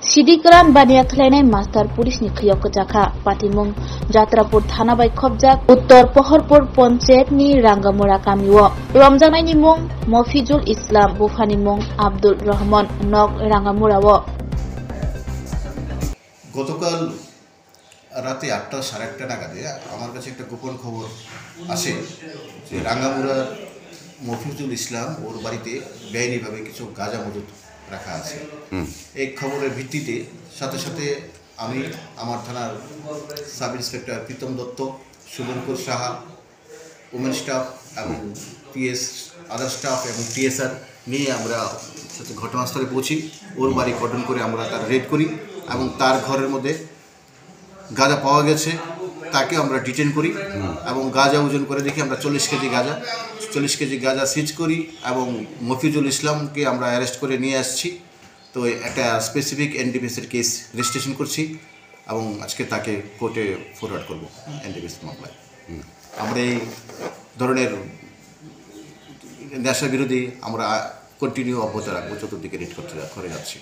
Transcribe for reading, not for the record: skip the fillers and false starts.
Sidikiran bania khlainai master pulis ni khiyok jaka patimung Jatrapur thana bai khobjak Uttor Pohorpur Panchayat ni Rangamura kamiwo Ramjanai ni mung Mofizul Islam bufani mung Abdul Rahman nok Rangamurawo গতকাল রাতে ৮টা সাড়ে ৮টা নাগাদে আমার কাছে একটা গোপন খবর আসে যে রাঙ্গামুড়ার মফিজুল ইসলাম ওর বাড়িতে বেআইনিভাবে কিছু গাঁজা মজুত রাখা আছে। এই খবরের ভিত্তিতে সাথে সাথে আমি আমার থানার sub inspector Pritam Dutta, Subhankar Saha, women staff এবং পিএস আদার স্টাফ এবং টিএসআর নিয়ে আমরা ঘটনাস্থলে পৌঁছি। ওর বাড়ি কর্ডন করে আমরা তার রেড করি এবং তার ঘরের মধ্যে গাঁজা পাওয়া গেছে, তাকে আমরা ডিটেন করি এবং গাঁজা ওজন করে দেখি আমরা 40 কেজি গাঁজা সিজ করি এবং মফিজুল ইসলামকে আমরা অ্যারেস্ট করে নিয়ে আসছি। তো একটা স্পেসিফিক এনডিপিএসের কেস রেজিস্ট্রেশন করছি এবং আজকে তাকে কোর্টে ফরওয়ার্ড করব এনডিপিএস মামলায়। আমরা এই ধরনের নেশা বিরোধী আমরা কন্টিনিউ অব্যাহত রাখবো, চতুর্দিকে রেড করে যাচ্ছি।